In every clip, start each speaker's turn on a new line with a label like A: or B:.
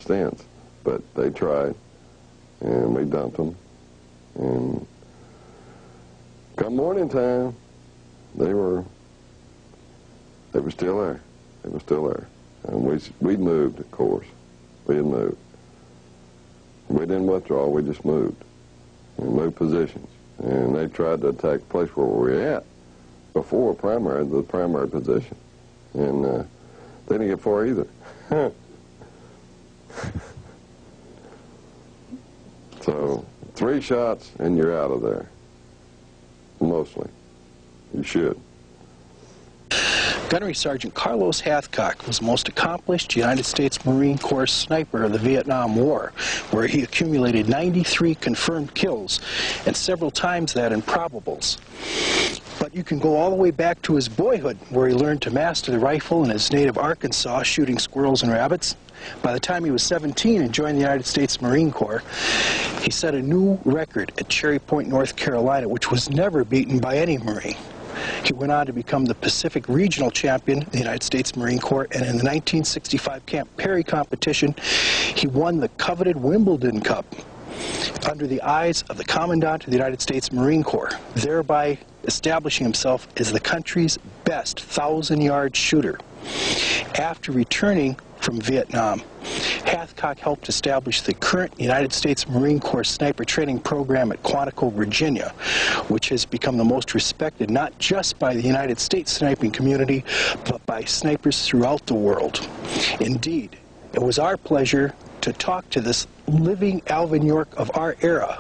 A: extents, but they tried, and we dumped them. And come morning time, they were still there. They were still there. And we moved, of course. We had moved. We didn't withdraw, we just moved. We moved positions. And they tried to attack the place where we were at before the primary position. And they didn't get far either. So 3 shots and you're out of there. Mostly. You should.
B: Gunnery Sergeant Carlos Hathcock was the most accomplished United States Marine Corps sniper of the Vietnam War, where he accumulated 93 confirmed kills and several times that in probables. But you can go all the way back to his boyhood, where he learned to master the rifle in his native Arkansas, shooting squirrels and rabbits. By the time he was 17 and joined the United States Marine Corps, he set a new record at Cherry Point, North Carolina, which was never beaten by any Marine. He went on to become the Pacific Regional Champion in the United States Marine Corps, and in the 1965 Camp Perry competition, he won the coveted Wimbledon Cup under the eyes of the Commandant of the United States Marine Corps, thereby establishing himself as the country's best 1,000-yard shooter. After returning from Vietnam, Hathcock helped establish the current United States Marine Corps sniper training program at Quantico, Virginia, which has become the most respected not just by the United States sniping community, but by snipers throughout the world. Indeed, it was our pleasure to talk to this living Alvin York of our era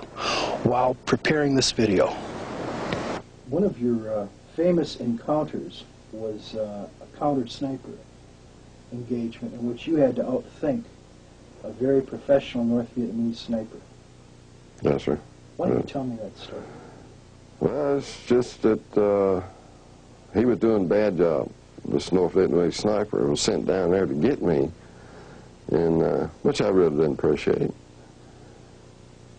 B: while preparing this video. One of your famous encounters was a counter sniper engagement in which you had to outthink a very professional North Vietnamese sniper.
A: Yes, sir.
B: Why don't you tell me that story?
A: Well, it's just that he was doing a bad job. This North Vietnamese sniper was sent down there to get me, and which I really didn't appreciate.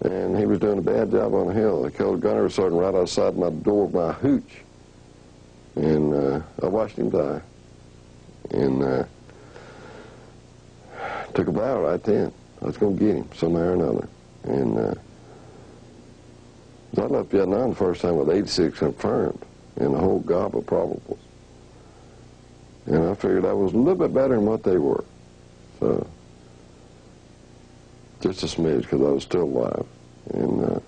A: And he was doing a bad job on the hill. The killed gunner was sitting right outside my door of my hooch, and I watched him die. And took a vow right then. I was going to get him somehow or another. And I left Vietnam the first time with 86 confirmed and a whole gob of probables. And I figured I was a little bit better than what they were. So, just a smidge, because I was still alive. And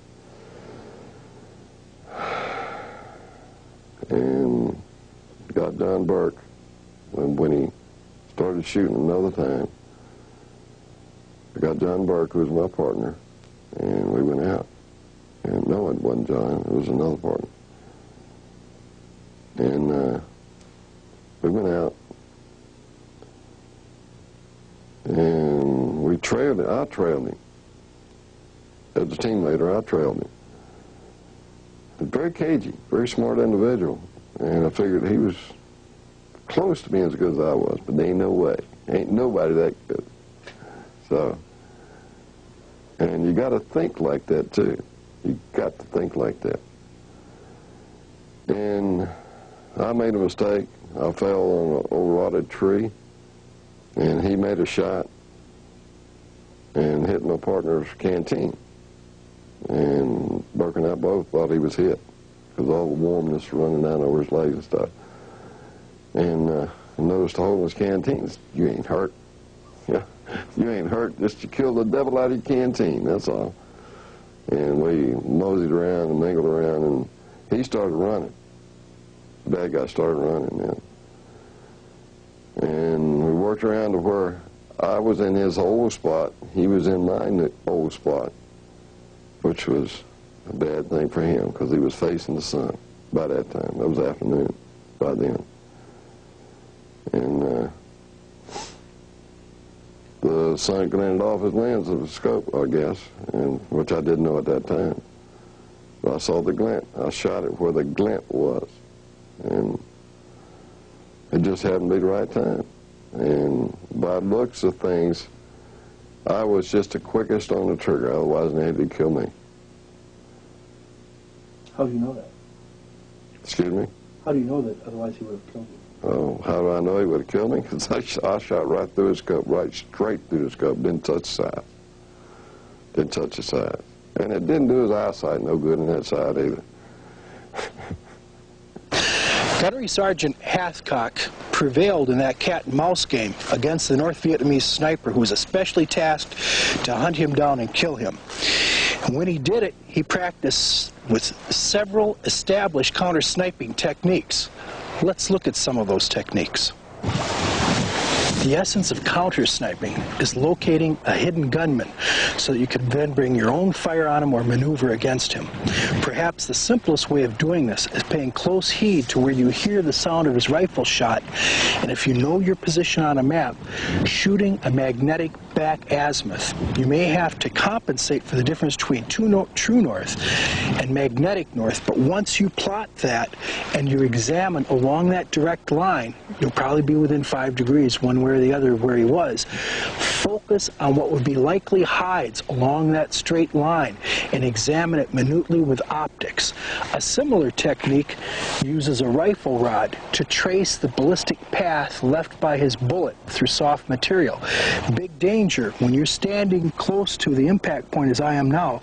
A: got John Burke when he started shooting another time. I got John Burke, who was my partner, and we went out. And no, it wasn't John, it was another partner. And we went out, and we trailed him. I trailed him. As a team leader, I trailed him. He was very cagey, very smart individual, and I figured he was close to being as good as I was, but there ain't no way. Ain't nobody that good. So, and you got to think like that too. You got to think like that. And I made a mistake. I fell on an old rotted tree, and he made a shot and hit my partner's canteen. And Burke and I both thought he was hit because all the warmness running down over his legs and stuff. And I noticed the hole in his canteen. You ain't hurt. Yeah, you ain't hurt. Just you killed the devil out of your canteen. That's all. And we moseyed around and mingled around, and he started running. The bad guy started running then. And we worked around to where I was in his old spot. He was in my old spot, which was a bad thing for him because he was facing the sun by that time. That was afternoon by then. And the sun glinted off his lens of the scope, I guess, and which I didn't know at that time. But I saw the glint. I shot it where the glint was. And it just happened to be the right time. And by looks of things, I was just the quickest on the trigger, otherwise they'd kill me.
B: How do you know that?
A: Excuse me?
B: How do you know that otherwise he would have killed you?
A: Oh, how do I know he would have killed me? Because I shot right through his cup, right straight through his cup. Didn't touch the side. Didn't touch the side. And it didn't do his eyesight no good in that side either.
B: Gunnery Sergeant Hathcock prevailed in that cat-and-mouse game against the North Vietnamese sniper who was especially tasked to hunt him down and kill him. And when he did it, he practiced with several established counter-sniping techniques. Let's look at some of those techniques. The essence of counter-sniping is locating a hidden gunman so that you can then bring your own fire on him or maneuver against him. Perhaps the simplest way of doing this is paying close heed to where you hear the sound of his rifle shot, and if you know your position on a map, shooting a magnetic back azimuth. You may have to compensate for the difference between true north and magnetic north, but once you plot that and you examine along that direct line, you'll probably be within 5 degrees one way or the other of where he was. Focus on what would be likely hides along that straight line and examine it minutely with optics. A similar technique uses a rifle rod to trace the ballistic path left by his bullet through soft material. Big danger when you're standing close to the impact point as I am now,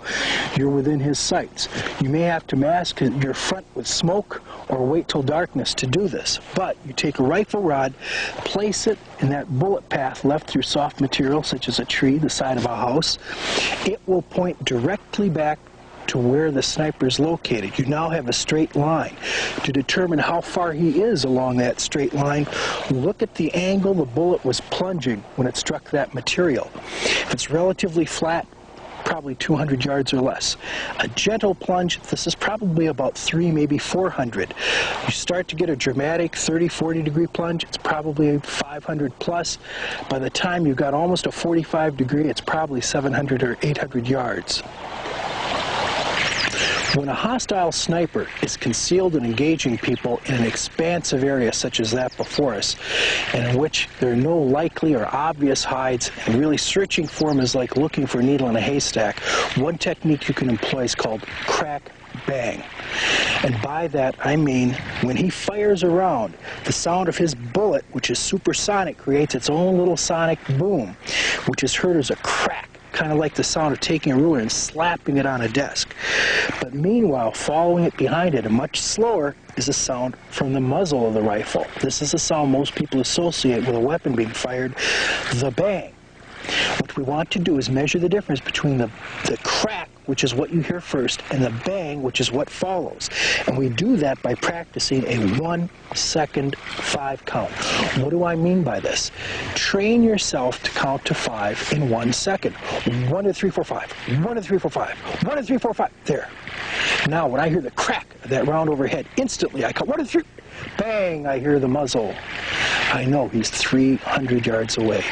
B: you're within his sights. You may have to mask your front with smoke or wait till darkness to do this. But you take a rifle rod, place it in that bullet path left through soft material such as a tree, the side of a house. It will point directly back to where the sniper is located. You now have a straight line. To determine how far he is along that straight line, look at the angle the bullet was plunging when it struck that material. If it's relatively flat, probably 200 yards or less. A gentle plunge, this is probably about 3, maybe 400. You start to get a dramatic 30, 40 degree plunge, it's probably 500 plus. By the time you've got almost a 45 degree, it's probably 700 or 800 yards. When a hostile sniper is concealed and engaging people in an expansive area such as that before us, and in which there are no likely or obvious hides, and really searching for them is like looking for a needle in a haystack, one technique you can employ is called crack bang. And by that I mean when he fires around, the sound of his bullet, which is supersonic, creates its own little sonic boom, which is heard as a crack, kind of like the sound of taking a ruler and slapping it on a desk. But meanwhile, following it behind it, and much slower, is a sound from the muzzle of the rifle. This is a sound most people associate with a weapon being fired, the bang. What we want to do is measure the difference between the crack, which is what you hear first, and the bang, which is what follows. And we do that by practicing a 1 second 5 count. What do I mean by this? Train yourself to count to 5 in 1 second. 1, 2, 3, 4, 5. 1, 2, 3, 4, 5. 1, 2, 3, 4, 5. There. Now, when I hear the crack of that round overhead, instantly I count 1, 2, 3. Bang! I hear the muzzle. I know he's 300 yards away.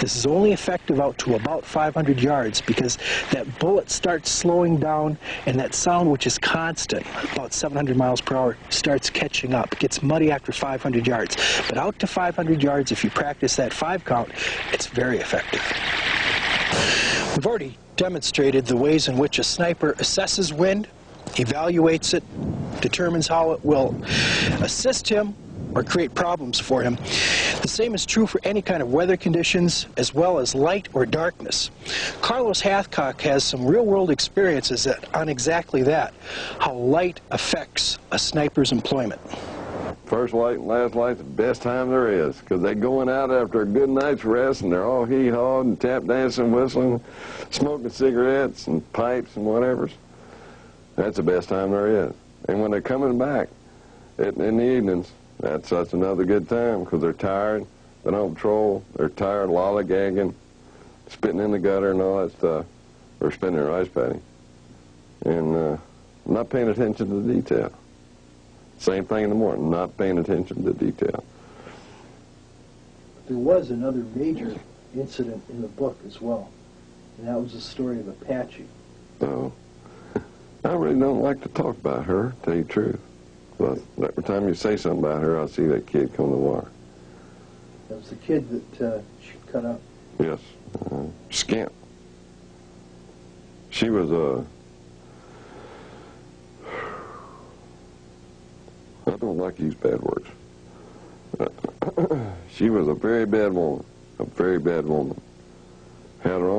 B: This is only effective out to about 500 yards because that bullet starts slowing down and that sound, which is constant, about 700 miles per hour, starts catching up. It gets muddy after 500 yards. But out to 500 yards, if you practice that 5 count, it's very effective. We've already demonstrated the ways in which a sniper assesses wind, evaluates it, determines how it will assist him or create problems for him. The same is true for any kind of weather conditions as well as light or darkness. Carlos Hathcock has some real-world experiences on exactly that, how light affects a sniper's employment.
A: First light and last light's the best time there is, because they're going out after a good night's rest and they're all hee-hawed and tap dancing, whistling, smoking cigarettes and pipes and whatever. That's the best time there is. And when they're coming back in the evenings, that's another good time because they're tired, they don't patrol, they're tired, lollygagging, spitting in the gutter and all that stuff, or spinning their ice paddy. And not paying attention to the detail. Same thing in the morning, not paying attention to detail.
B: There was another major incident in the book as well, and that was the story of Apache.
A: So, I really don't like to talk about her, to tell you the truth. But every time you say something about her, I see that kid come to the wire.
B: That was the kid that she cut up.
A: Yes, Scamp. She was I don't like to use bad words. She was a very bad woman, a very bad woman. Had her own